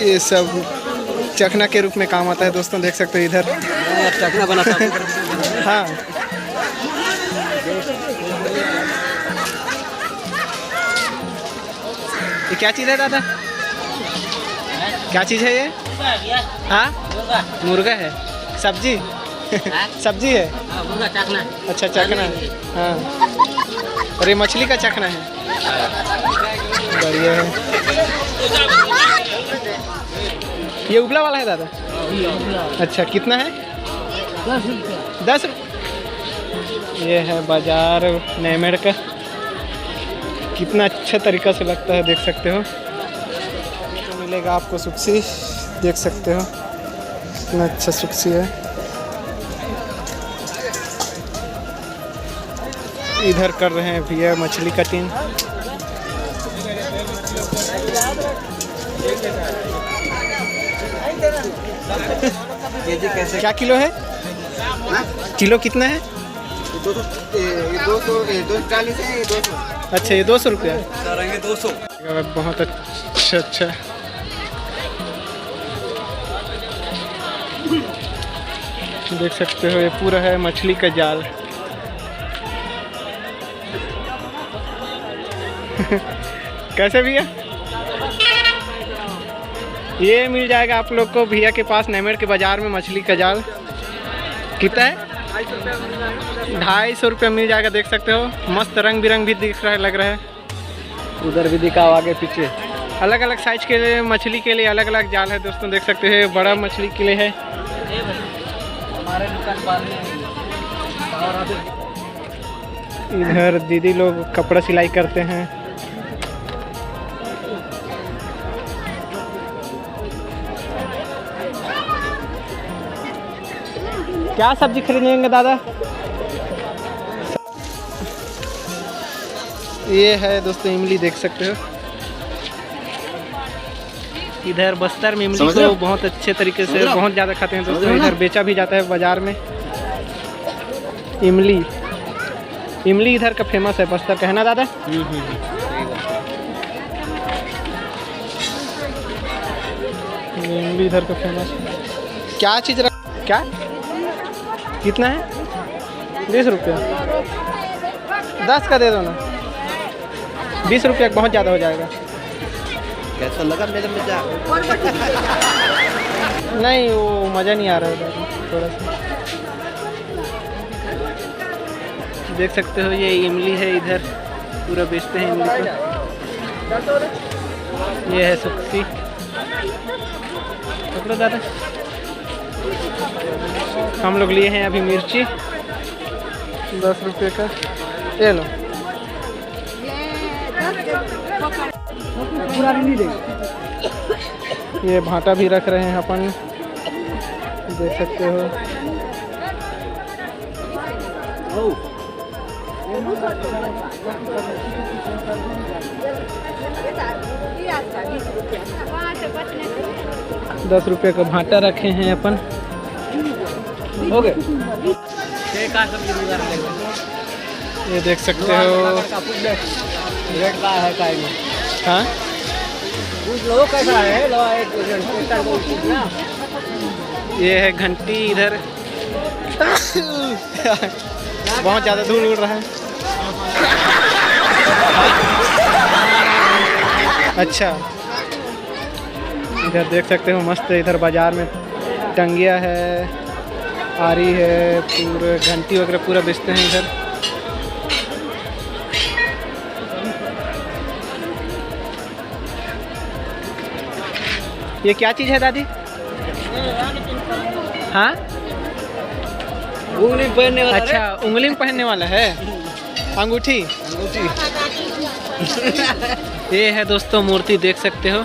ये सब चखना के रूप में काम आता है दोस्तों, देख सकते हो इधर चखना बनाता हूँ। हाँ ये क्या चीज़ है दादा, क्या चीज़ है ये? हाँ मुर्गा है, सब्जी सब्जी है। मुर्गा चखना। अच्छा चखना है, हाँ। और ये मछली का चखना है, बढ़िया है। ये उबला वाला है दादा? अच्छा कितना है? 10 रुपया। 10 रुपये। ये है बाजार नेमेड़ का, कितना अच्छा तरीका से लगता है, देख सकते हो। तो मिलेगा आपको सुक्सी, देख सकते हो कितना अच्छा सुक्सी है। इधर कर रहे हैं भैया मछली कटिंग। केजी कैसे? क्या किलो है? किलो कितना है? 240 है, ये 200। अच्छा ये 200 रुपया। 200। बहुत अच्छा अच्छा। देख सकते हो ये पूरा है मछली का जाल। कैसे भैया? ये मिल जाएगा आप लोग को भैया के पास नेमेड़ के बाजार में मछली का जाल। कितना है? 250 रुपये मिल जाएगा, देख सकते हो। मस्त रंग बिरंग भी दिख रहा है, लग रहा है। उधर भी दिखाओ आगे पीछे। अलग अलग साइज के लिए मछली के लिए अलग अलग जाल है दोस्तों, देख सकते हो। बड़ा मछली के लिए है। हमारे दुकान इधर दीदी लोग कपड़ा सिलाई करते हैं। क्या सब्जी खरीदेंगे दादा? ये है दोस्तों इमली, देख सकते हो। इधर बस्तर में इमली को बहुत अच्छे तरीके से बहुत ज़्यादा खाते हैं दोस्तों। इधर बेचा भी जाता है बाजार में। इमली इमली इधर का फेमस है, बस्तर का, है ना दादा? इमली इधर का फेमस। क्या चीज़ क्या कितना है? 20 रुपया। 10 का दे दो ना। 20 रुपया बहुत ज़्यादा हो जाएगा। कैसा लगा मेरे मजा? नहीं वो मज़ा नहीं आ रहा है थोड़ा सा। देख सकते हो ये इमली है, इधर पूरा बेचते हैं इमली को। ये है सुक्सी। पकड़ो दादा। हम लोग लिए हैं अभी मिर्ची 10 रुपये का, ये लो। ये भाटा भी रख रहे हैं अपन, देख सकते हो। 10 रुपये का भाटा रखे हैं अपन। हो गए। ये देख सकते हो। रेट का है काय में? हाँ कुछ लोग कैसा है? ये है घंटी इधर। बहुत ज़्यादा धूल उड़ रहा है। अच्छा इधर देख सकते हो मस्त, इधर बाजार में टंगिया है, आरी है, पूरे घंटी वगैरह पूरा बेचते हैं इधर। ये क्या चीज़ है दादी? हाँ उंगली पहनने वाला। अच्छा उंगली में पहनने वाला है, अंगूठी। ये है दोस्तों मूर्ति, देख सकते हो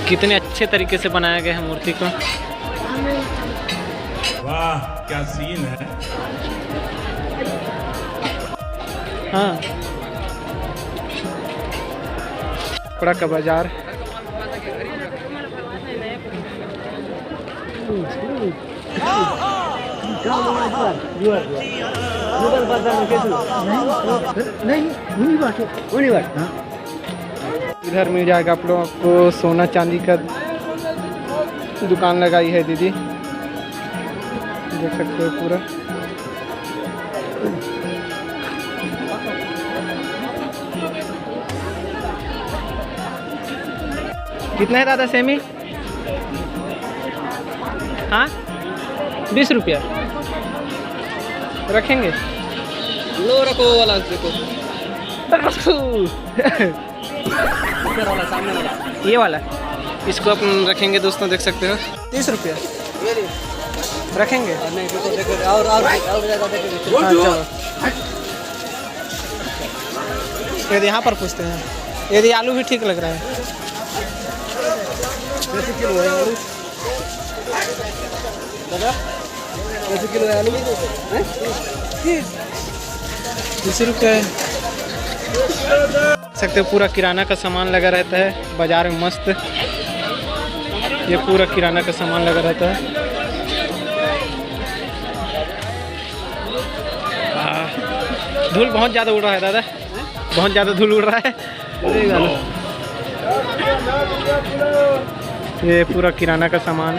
कितने अच्छे तरीके से बनाया गया है मूर्ति को। वाह क्या सीन है। हाँ कपड़ा का बाजार। नहीं इधर मिल जाएगा आप लोगों को सोना चांदी का दुकान लगाई है दीदी, देख सकते हो पूरा। कितना है दादा सेमी? हाँ 20 रुपया रखेंगे। लो रखो वाला देखो। वाला सामने वाला ये वाला इसको अपन रखेंगे दोस्तों, देख सकते हो 30 रुपया रखेंगे। नहीं देखो देखो और ज़्यादा देखो। हाँ चलो, यदि यहाँ पर पूछते हैं यदि आलू भी ठीक लग रहा है। कैसे किलो है आलू दादा? कैसे किलो है आलू? 20 रुपये सकते हो। पूरा किराना का सामान लगा रहता है बाजार में, मस्त। ये पूरा किराना का सामान लगा रहता है। धूल बहुत ज़्यादा उड़ रहा है दादा, बहुत ज़्यादा धूल उड़ रहा है। ये पूरा किराना का सामान,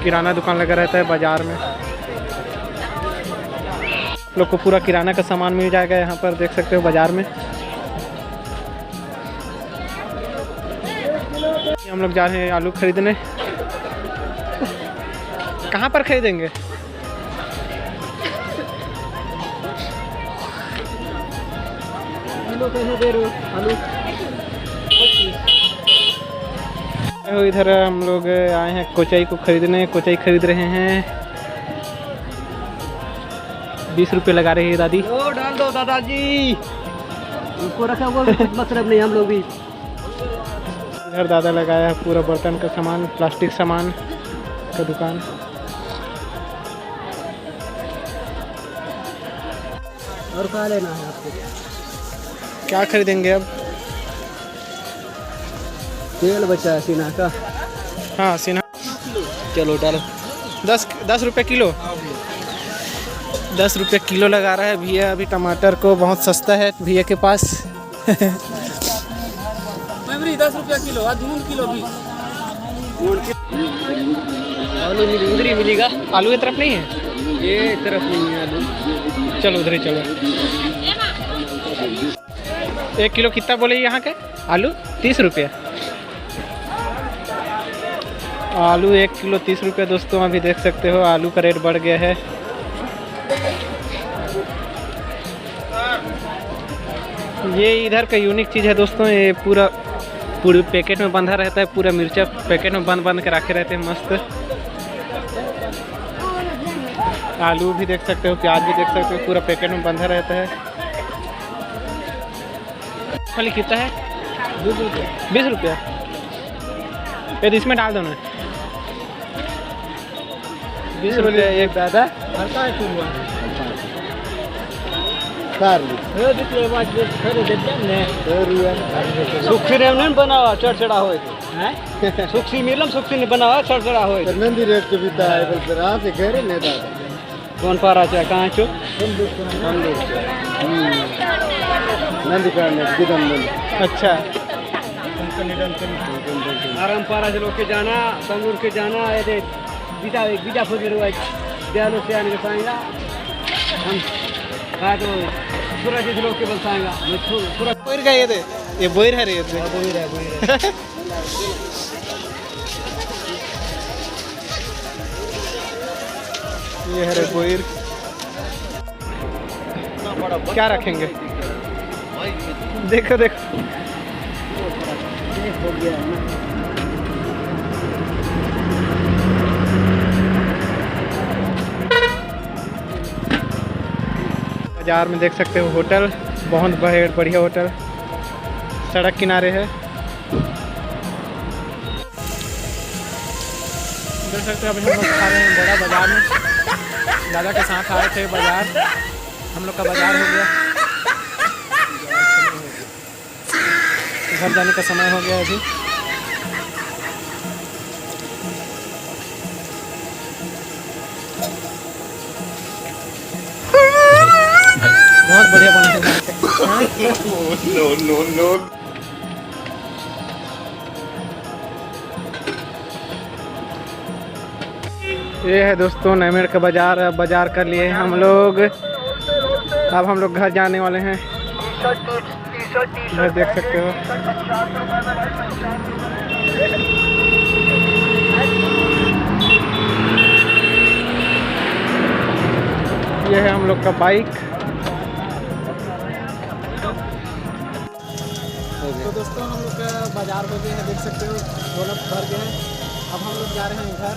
किराना दुकान लगा रहता है बाजार में। आप लोग को पूरा किराना का सामान मिल जाएगा यहाँ पर, देख सकते हो बाजार में। हम लोग जा रहे हैं आलू खरीदने। कहाँ पर खरीदेंगे? कैसे दे रहे हो आलू? इधर हम लोग आए हैं कोचाई को खरीदने, कोचाई खरीद रहे हैं। 20 रुपये लगा रही है दादी। ओ डाल दो दादाजी, उसको रखा हुआ कुछ मतलब नहीं। हम लोग भी इधर दादा लगाया है पूरा बर्तन का सामान, प्लास्टिक सामान का दुकान। और क्या लेना है आपको? क्या खरीदेंगे अब? तेल बचा है सीना का। हाँ सीना। चलो डालो। 10 रुपये किलो। 10 रुपये किलो लगा रहा है भैया अभी टमाटर को। बहुत सस्ता है भैया के पास। 10 रुपया किलो, किलो भी आलू उधर ही मिलेगा। आलू की तरफ नहीं है, ये तरफ नहीं है आलू। चलो उधर ही चलो। 1 किलो कितना बोले यहाँ के आलू? 30 रुपये। आलू 1 किलो 30 रुपये दोस्तों। अभी देख सकते हो आलू का रेट बढ़ गया है। ये इधर का यूनिक चीज़ है दोस्तों। ये पूरा पैकेट में बंधा रहता है। पूरा मिर्चा पैकेट में बंद के रखे रहते हैं मस्त। आलू भी देख सकते हो, प्याज भी देख सकते हो, पूरा पैकेट में बंधा रहता है। खाली कितना है? 20 रुपया। यदि इसमें डाल दो ना 20 रुपये एक दादा। सुखी ने नहीं बनावा चढ़चढ़ा हो। सुखी मिलम सुखी ने बनावा चढ़चढ़ा हो। नंदी रेट के बीता है बल पर आ से घेरे ने दादा कौन पारा चाहे कहाँ चो नंदी का ने किदम ने। अच्छा आराम पारा से लोग के जाना, संगूर के जाना। ये बीजा फुजर हुआ दयालु से आने के पाएंगा हम कहा तो सूरज से लोग के बल पाएंगा। सूरज बोर का ये दे, ये बोर है रे ये। बोई रहा ये है रे बोर। क्या रखेंगे? देखो देखो हो गया है ना। बाजार में देख सकते हो होटल, बहुत बढ़िया होटल सड़क किनारे है। देख सकते हो अभी हम लोग खा रहे हैं बड़ा बाजार में। दादा के साथ आए थे बाजार, हम लोग का बाजार हो गया। घर जाने का समय हो गया अभी। बहुत बढ़िया बना है। No no no. ये है दोस्तों नैमेर का बाजार। बाजार कर लिए हम लोग। अब हम लोग घर जाने वाले हैं। इधर देख सकते हो। ये है हम लोग का बाइक। तो दोस्तों हम लोग का बाजार हो गए हैं, देख सकते हो दोनों भर गए हैं। अब हम लोग जा रहे हैं घर।